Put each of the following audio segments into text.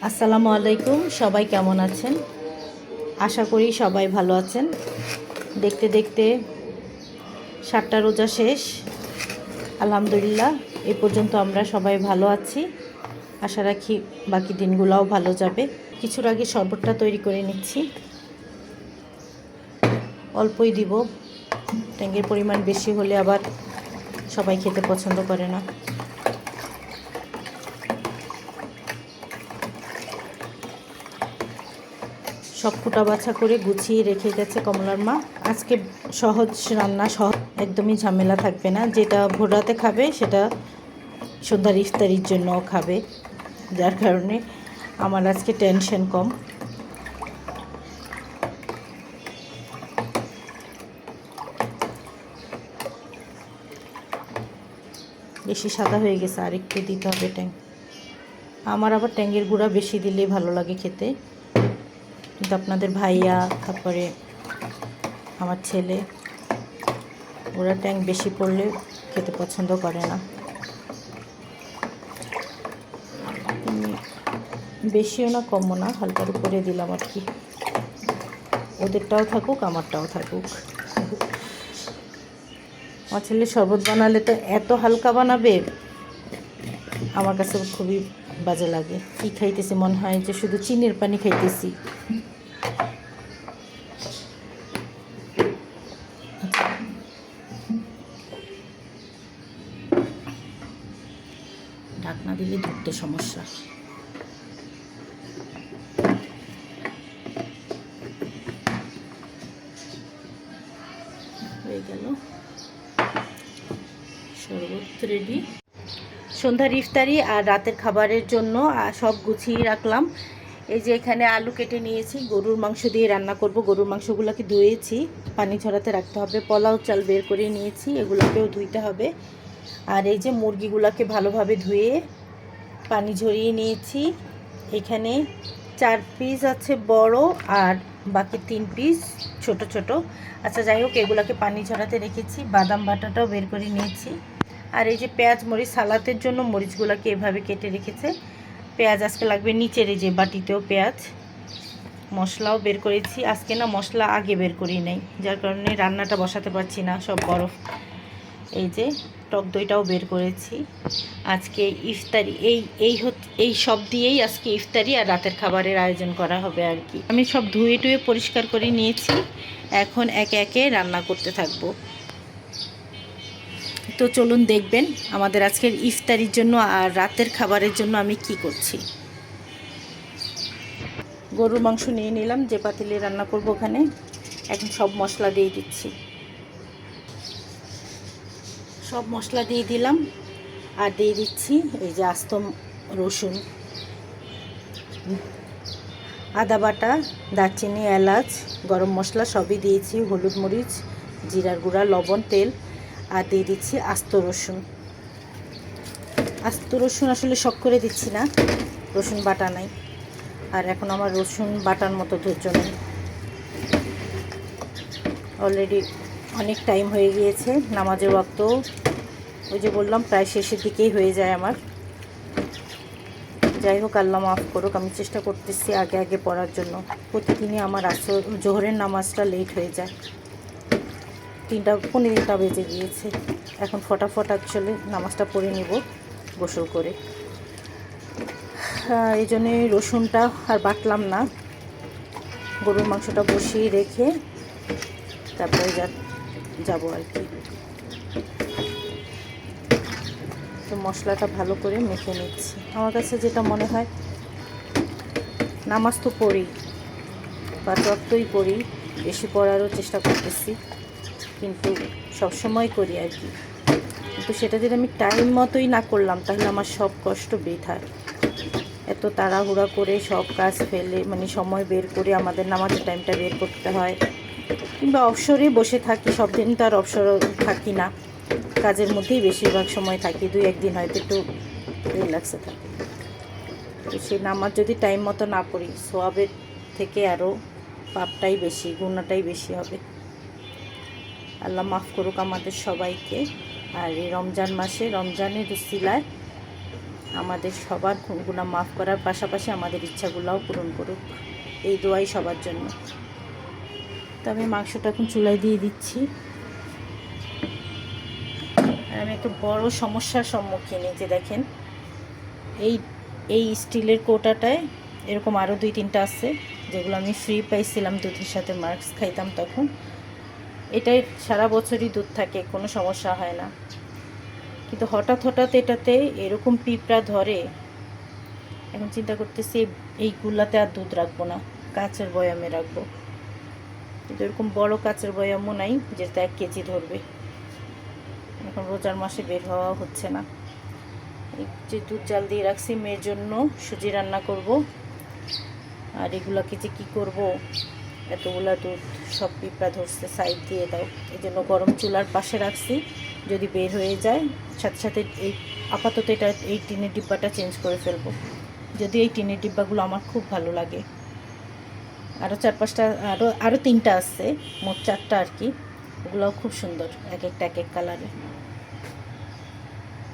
আসসালামু আলাইকুম, সবাই কেমন আছেন? আশা করি সবাই ভালো আছেন। দেখতে দেখতে 7টা রোজা শেষ, আলহামদুলিল্লাহ। এ পর্যন্ত আমরা সবাই ভালো আছি। আশা রাখি বাকি দিনগুলোও ভালো যাবে। কিছুর আগে শরবতটা তৈরি করে নিচ্ছি। অল্পই দিব, ট্যাঙ্গের পরিমাণ বেশি হলে আবার সবাই খেতে পছন্দ করে না। সব কুটা বাছা করে গুছিয়ে রেখে গেছে কমলার মা। আজকে সহজ রান্না, একদমই ঝামেলা থাকবে না। যেটা ভোর রাতে খাবে সেটা সন্ধ্যার ইফতারির জন্যও খাবে, যার কারণে আমার আজকে টেনশন কম। বেশি সাদা হয়ে গেছে, আরেকটু দিতে হবে ট্যাং। আমার আবার ট্যাঙ্গের গুঁড়া বেশি দিলেই ভালো লাগে খেতে, কিন্তু আপনাদের ভাইয়া, তারপরে আমার ছেলে, ওরা ট্যাং বেশি পড়লে খেতে পছন্দ করে না। বেশিও না কমও না, হালকার উপরে দিলাম আর কি। ওদেরটাও থাকুক, আমারটাও থাকুক। আমার ছেলে শরবত বানালে তো এত হালকা বানাবে, আমার কাছে খুবই বাজে লাগে। কি খাইতেছি মনে হয় যে শুধু চিনির পানি খাইতেছি। ঢাকনা দিলে ধরতে সমস্যা। হয়ে গেল শরবত রেডি। সন্ধ্যার ইফতারি আর রাতের খাবারের জন্য সব গুছিয়ে রাখলাম। এই যে এখানে আলু কেটে নিয়েছি, গরুর মাংস দিয়ে রান্না করব। গরুর মাংসগুলোকে ধুয়েছি, পানি ঝরাতে রাখতে হবে। পোলাও চাল বের করে নিয়েছি, এগুলোকেও ধুইতে হবে। আর এই যে মুরগিগুলোকে ভালোভাবে ধুয়ে পানি ঝরিয়ে নিয়েছি। এখানে 4 পিস আছে বড়, আর বাকি 3 পিস ছোট ছোট। আচ্ছা, যাই হোক, এগুলোকে পানি ঝরাতে রেখেছি। বাদাম বাটাটাও বের করে নিয়েছি। আর এই যে পেঁয়াজ মরিচ, সালাতের জন্য মরিচগুলোকে এভাবে কেটে রেখেছে। পেঁয়াজ আজকে লাগবে নিচের এই যে বাটিতেও পেঁয়াজ। মশলাও বের করেছি। আজকে না মশলা আগে বের করি নাই, যার কারণে রান্নাটা বসাতে পারছি না, সব বরফ। এই যে টক দইটাও বের করেছি। আজকে ইফতারি এই সব দিয়েই আজকে ইফতারি আর রাতের খাবারের আয়োজন করা হবে আর কি। আমি সব ধুয়ে টুয়ে পরিষ্কার করে নিয়েছি, এখন একে একে রান্না করতে থাকবো। তো চলুন দেখবেন আমাদের আজকের ইফতারির জন্য আর রাতের খাবারের জন্য আমি কি করছি। গরুর মাংস নিয়ে নিলাম, যে পাতিলে রান্না করব ওখানে। এখন সব মশলা দিয়ে দিচ্ছি, সব মশলা দিয়ে দিলাম। আর দিয়ে দিচ্ছি এই যে আস্ত রসুন, আদা বাটা, দারচিনি, এলাচ, গরম মশলা সবই দিয়েছি, হলুদ মরিচ, জিরার গুঁড়া, লবণ, তেল। আর দিয়ে দিচ্ছি আস্ত রসুন। আস্ত রসুন আসলে শখ করে দিচ্ছি না, রসুন বাটা নাই। আর এখন আমার রসুন বাটার মতো ধৈর্য নেই। অলরেডি অনেক টাইম হয়ে গিয়েছে, নামাজের ওয়াক্ত ওই যে বললাম প্রায় শেষের দিকেই হয়ে যায় আমার। যাই হোক, আল্লাহ মাফ করুক। আমি চেষ্টা করতেছি আগে আগে পড়ার জন্য। প্রতিদিনই আমার জোহরের নামাজটা লেট হয়ে যায়, 3টা 15টা বেজে গিয়েছে। এখন ফটাফট অ্যাকচুয়ালি নামাজটা পড়ে নেব গোসল করে। এই জন্যে রসুনটা আর বাটলাম না, গরুর মাংসটা বসিয়ে রেখে তারপরে যাবো আর কি। তো মশলাটা ভালো করে মেখে নিচ্ছি। আমার কাছে যেটা মনে হয়, নামাজ তো পড়ি, 5 ওয়াক্তই পড়ি, বেশি পড়ারও চেষ্টা করতেছি, কিন্তু সবসময় করি আর কি। কিন্তু সেটা যদি আমি টাইম মতোই না করলাম, তাহলে আমার সব কষ্ট বৃথা। এত তাড়াহুড়া করে সব কাজ ফেলে, মানে সময় বের করে আমাদের নামাজের টাইমটা বের করতে হয়। কিংবা অবসরে বসে থাকি, সব দিন তো আর অবসর থাকি না, কাজের মধ্যেই বেশিরভাগ সময় থাকি। 2-1 দিন হয়তো একটু রিল্যাক্সে থাকি। তো সেই নামাজ যদি টাইম মতো না পড়ি, সোয়াবের থেকে আরও পাপটাই বেশি, গুনাহটাই বেশি হবে। আল্লাহ মাফ করুক আমাদের সবাইকে। আর এই রমজান মাসে, রমজানের উসিলায় আমাদের সবার গুনাহ মাফ করার পাশাপাশি আমাদের ইচ্ছাগুলোও পূরণ করুক, এই দোয়াই সবার জন্য। তো আমি মাংসটা এখন চুলায় দিয়ে দিচ্ছি। আর আমি একটা বড় সমস্যার সম্মুখীন, এই যে দেখেন এই এই স্টিলের কৌটাটায় এরকম আরও 2-3টা আছে, যেগুলো আমি ফ্রি পাইছিলাম দুধের সাথে, মার্কস খাইতাম তখন। এটাই সারা বছরই দুধ থাকে, কোনো সমস্যা হয় না। কিন্তু হঠাৎ হঠাৎ এটাতে এরকম পিঁপড়া ধরে। এখন চিন্তা করতেছি এইগুলাতে আর দুধ রাখবো না, কাচের বয়ামে রাখবো। কিন্তু এরকম বড় কাচের বয়ামও নাই যেটা 1 কেজি ধরবে। এখন রোজার মাসে বের হওয়া হচ্ছে না। এই যে দুধ জাল দিয়ে রাখছি, মেয়ের জন্য সুজি রান্না করব। আর এগুলাকে যে কী করব, এতগুলা দুধ সব পিঁপড়া ধরছে, সাইড দিয়ে দাও। এই জন্য গরম চুলার পাশে রাখছি, যদি বের হয়ে যায় সাথে সাথে এই আপাতত এটা এই টিনের ডিব্বাটা চেঞ্জ করে ফেলবো। যদি এই টিনের ডিব্বাগুলো আমার খুব ভালো লাগে। আরও 4-5টা, আরও 3টা আছে, মোট 4টা আর কি। ওগুলোও খুব সুন্দর, এক একটা এক এক কালারের।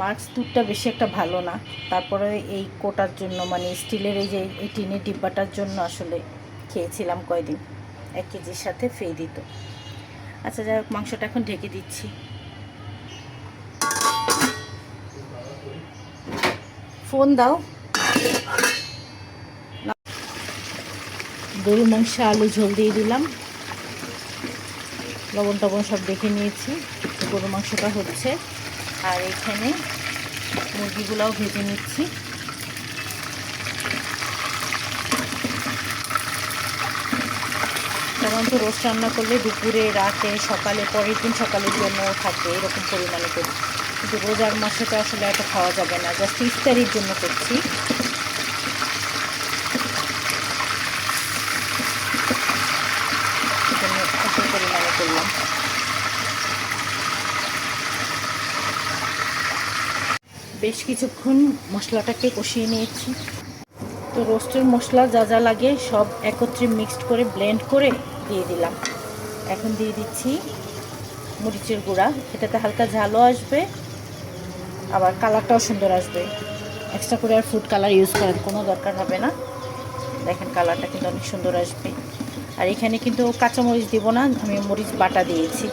মার্কস দুধটা বেশি একটা ভালো না, তারপরে এই কোটার জন্য, মানে স্টিলের এই যে এই টিনের ডিব্বাটার জন্য আসলে খেয়েছিলাম কয়দিন, 1 কেজির সাথে ফ্রি দিত। আচ্ছা যাই হোক, মাংসটা এখন ঢেকে দিচ্ছি। ফোন দাও। গরুর মাংসে আলু ঝোল দিয়ে দিলাম, লবণ টবণ সব দেখে নিয়েছি। গরুর মাংসটা হচ্ছে, আর এখানে মুরগিগুলোও ভেজে নিচ্ছি। সাধারণত রোস্ট রান্না করলে দুপুরে, রাতে, সকালে, পরের দিন সকালের জন্য থাকে, এরকম পরিমাণে করি। কিন্তু রোজার মাসে তো আসলে এটা খাওয়া যাবে না, জাস্ট ইফতারির জন্য করছি। এত পরিমাণে করলাম। বেশ কিছুক্ষণ মশলাটাকে কষিয়ে নিয়েছি। তো রোস্টের মশলা যা যা লাগে সব একত্রে মিক্সড করে ব্লেন্ড করে দিয়ে দিলাম। এখন দিয়ে দিচ্ছি মরিচের গুঁড়া। এটাতে হালকা ঝালও আসবে, আবার কালারটাও সুন্দর আসবে। এক্সট্রা করে আর ফুড কালার ইউজ করার কোনো দরকার হবে না। দেখেন কালারটা কিন্তু অনেক সুন্দর আসবে। আর এখানে কিন্তু কাঁচামরিচ দিব না, আমি মরিচ বাটা দিয়েছি।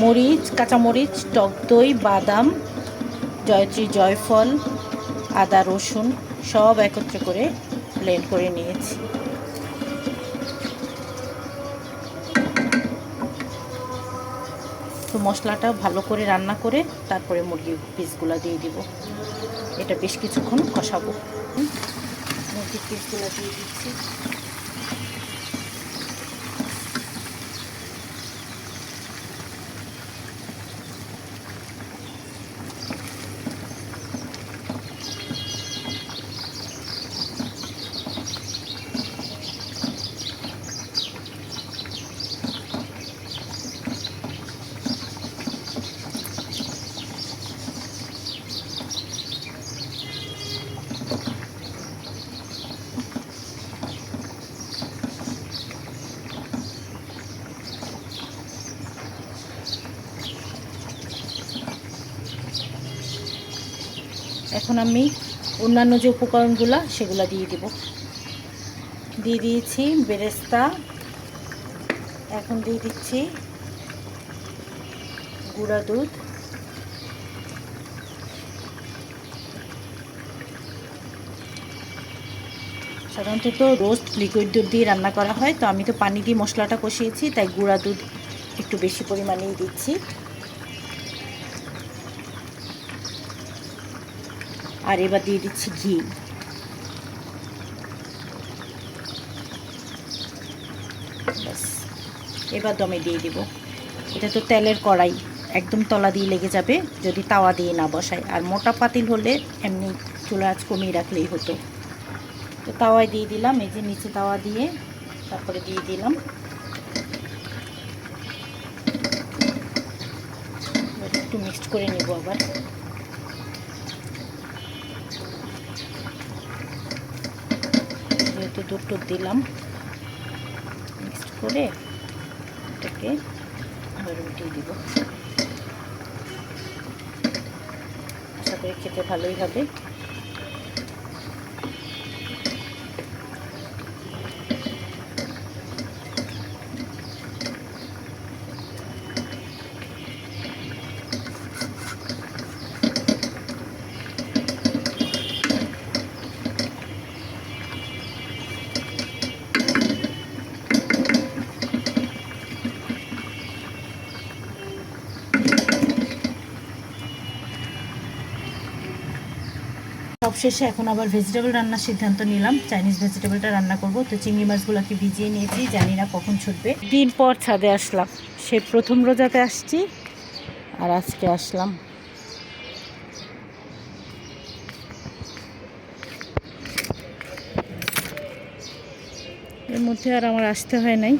মরিচ, কাঁচামরিচ, টক দই, বাদাম, জয়ত্রী, জয়ফল, আদা, রসুন সব একত্রে করে ব্লেন্ড করে নিয়েছি। তো মশলাটা ভালো করে রান্না করে তারপরে মুরগির পিসগুলো দিয়ে দিব। এটা বেশ কিছুক্ষণ কষাবো। মুরগির পিসগুলো দিয়ে দিচ্ছি। এখন আমি অন্যান্য যে উপকরণগুলো সেগুলো দিয়ে দেব। দিয়ে দিয়েছি বেরেস্তা, এখন দিয়ে দিচ্ছি গুঁড়া দুধ, সাধারণত রোস্ট লিকুইড দুধ দিয়ে রান্না করা হয়, তো আমি তো পানি দিয়ে মশলাটা কষিয়েছি, তাই গুঁড়া দুধ একটু বেশি পরিমাণেই দিচ্ছি। আর এবার দিয়ে দিচ্ছি ঘি। ব্যাস, এবার দমে দিয়ে দিব। এটা তো তেলের কড়াই, একদম তলা দিয়ে লেগে যাবে যদি তাওয়া দিয়ে না বসায়। আর মোটা পাতিল হলে এমনি চুলা আঁচ কমিয়ে রাখলেই হতো। তো তাওয়ায় দিয়ে দিলাম, এই যে নিচে তাওয়া দিয়ে তারপরে দিয়ে দিলাম। একটু মিক্সড করে নেব আবার। যেহেতু দুধ দিলাম, মিক্সড করে এটাকে আবার উঠিয়ে দিব। সাথে খেতে ভালোই হবে। সবশেষে এখন আবার ভেজিটেবল রান্নার সিদ্ধান্ত নিলাম। চাইনিজ ভেজিটেবলটা রান্না করব। তো চিংড়ি মাছগুলোকে ভিজিয়ে নিয়েছি, জানি না কখন ছুটবে। দিন পর ছাদে আসলাম, সে প্রথম রোজাতে আসছি আর আজকে আসলাম। এর মধ্যে আর আমার আসতে হয় নাই।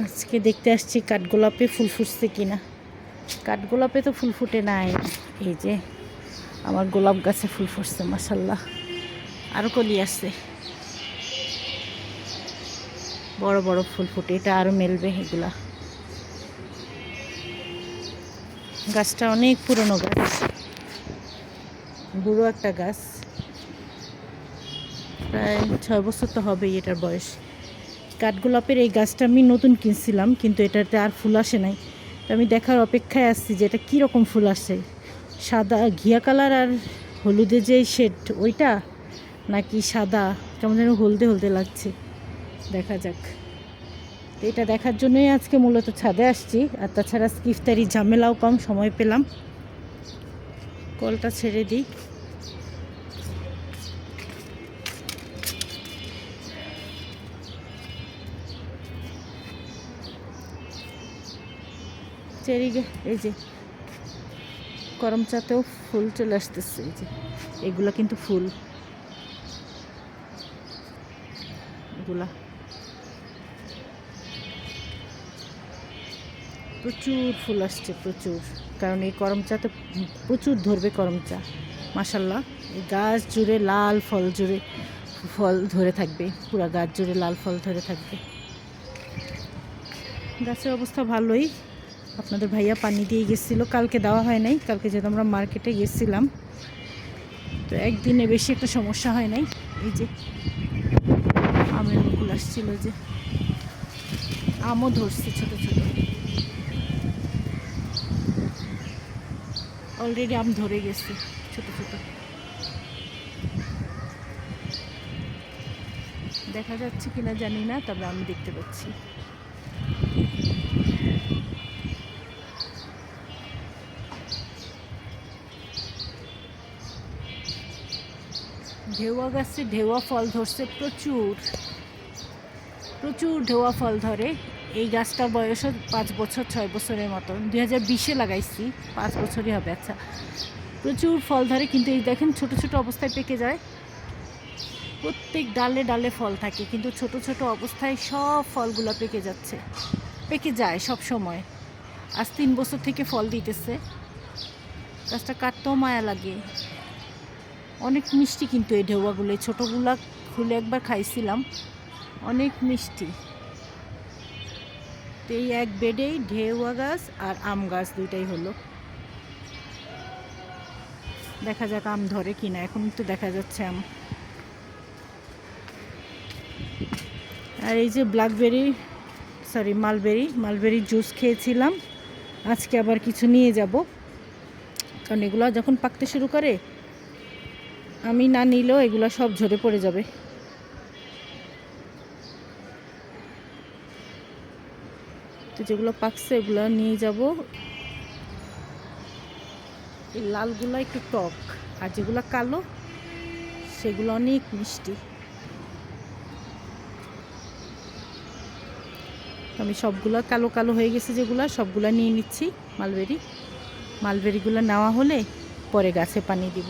আজকে দেখতে আসছি কাঠগোলাপে ফুল ফুটছে কিনা। কাঠগোলাপে তো ফুল ফুটে নাই। এই যে আমার গোলাপ গাছে ফুল ফুটছে মাশাআল্লাহ, আরও কলি আসছে, বড় বড় ফুল ফুটে, এটা আরও মেলবে। এগুলা গাছটা অনেক পুরনো গাছ, বুড়ো একটা গাছ, প্রায় 6 বছর তো হবেই এটার বয়স। কাঠগোলাপের এই গাছটা আমি নতুন কিনছিলাম, কিন্তু এটাতে আর ফুল আসে নাই। তো আমি দেখার অপেক্ষায় আসছি যে এটা কীরকম ফুল আসে, সাদা ঘিয়া কালার আর হলুদে যে শেড ওইটা, নাকি সাদা কেমন যেন হলদে হলদে লাগছে। দেখা যাক। তো এটা দেখার জন্যই আজকে মূলত ছাদে আসছি। আর তাছাড়া আজকে ইফতারি ঝামেলাও কম, সময় পেলাম। কলটা ছেড়ে দিই। এই যে করমচাতেও ফুল চলে আসতেছে। এই যে এগুলা কিন্তু ফুল, এগুলা প্রচুর ফুল আসছে, প্রচুর। কারণ এই করমচাতে প্রচুর ধরবে করমচা মাশাল্লাহ। এই গাছ জুড়ে লাল ফল জুড়ে ফল ধরে থাকবে, পুরা গাছ জুড়ে লাল ফল ধরে থাকবে। গাছের অবস্থা ভালোই। আপনাদের ভাইয়া পানি দিয়ে গেছিলো, কালকে দেওয়া হয় নাই। কালকে যেহেতু আমরা মার্কেটে গেছিলাম, তো একদিনে বেশি একটা সমস্যা হয় নাই। এই যে আমের মুকুল আসছিল, যে আমও ধরছে ছোট ছোট, অলরেডি আম ধরে গেছে ছোট ছোট। দেখা যাচ্ছে কিনা জানি না, তবে আমি দেখতে পাচ্ছি। ঢেউয়া গাছে ঢেউয়া ফল ধরছে প্রচুর, প্রচুর ঢেউয়া ফল ধরে। এই গাছটার বয়সও 5 বছর 6 বছরের মতো, 2020-এ লাগাইছি, 5 বছরই হবে। আচ্ছা, প্রচুর ফল ধরে, কিন্তু এই দেখেন ছোট ছোট অবস্থায় পেকে যায়। প্রত্যেক ডালে ডালে ফল থাকে, কিন্তু ছোট ছোট অবস্থায় সব ফলগুলো পেকে যাচ্ছে, পেকে যায় সব সময়। আজ 3 বছর থেকে ফল দিতেছে। গাছটা কাটতেও মায়া লাগে। অনেক মিষ্টি কিন্তু এই ঢেউয়াগুলো, এই ছোটোগুলা খুলে একবার খাইছিলাম, অনেক মিষ্টি। তো এই এক বেডেই ঢেউয়া গাছ আর আম গাছ দুইটাই হলো। দেখা যাক আম ধরে কিনা। এখন তো দেখা যাচ্ছে আম। আর এই যে মালবেরি জুস খেয়েছিলাম। আজকে আবার কিছু নিয়ে যাব, কারণ এগুলো যখন পাকতে শুরু করে, আমি না নিলেও এগুলো সব ঝরে পড়ে যাবে। তো যেগুলো পাকছে এগুলো নিয়ে যাব। এই লালগুলো একটু টক, আর যেগুলো কালো সেগুলো অনেক মিষ্টি। আমি সবগুলো কালো কালো হয়ে গেছে যেগুলো, সবগুলো নিয়ে নিচ্ছি। মালবেরিগুলো নেওয়া হলে পরে গাছে পানি দিব।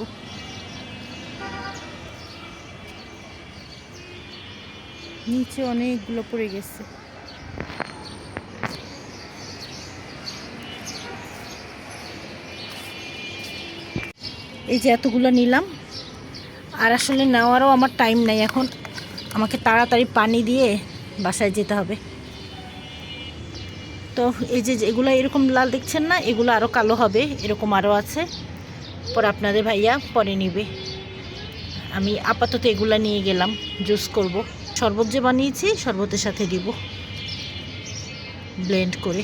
নিচে অনেকগুলো পড়ে গেছে। এই যে এতগুলো নিলাম, আর আসলে নেওয়ারও আমার টাইম নাই এখন। আমাকে তাড়াতাড়ি পানি দিয়ে বাসায় যেতে হবে। তো এই যে এগুলো এরকম লাল দেখছেন না, এগুলো আরও কালো হবে, এরকম আরও আছে। পর আপনাদের ভাইয়া পরে নিবে। আমি আপাতত এগুলা নিয়ে গেলাম, জুস করব। শরবত যে বানিয়েছি শরবতের সাথে দিব ব্লেন্ড করে।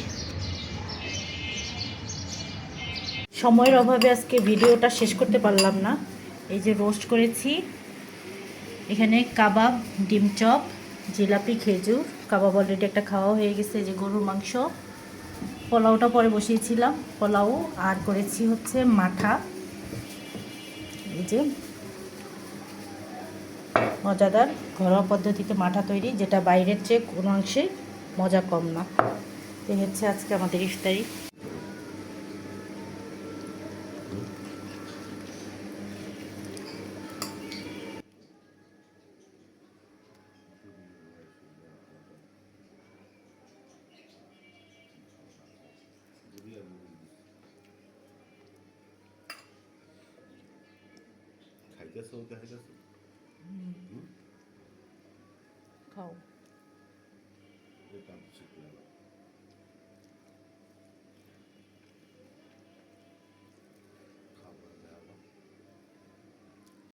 সময়ের অভাবে আজকে ভিডিওটা শেষ করতে পারলাম না। এই যে রোস্ট করেছি, এখানে কাবাব, ডিম চপ, জিলাপি, খেজুর। কাবাব অলরেডি একটা খাওয়া হয়ে গেছে। যে গরুর মাংস, পোলাওটা পরে বসিয়েছিলাম, পোলাও। আর করেছি হচ্ছে মাঠা। এই যে মজাদার ঘরোয়া পদ্ধতিতে মাঠা তৈরি, যেটা বাইরের চেয়ে কোনো অংশে মজা কম না। এই হচ্ছে আজকে আমাদের ইফতারি। খাও।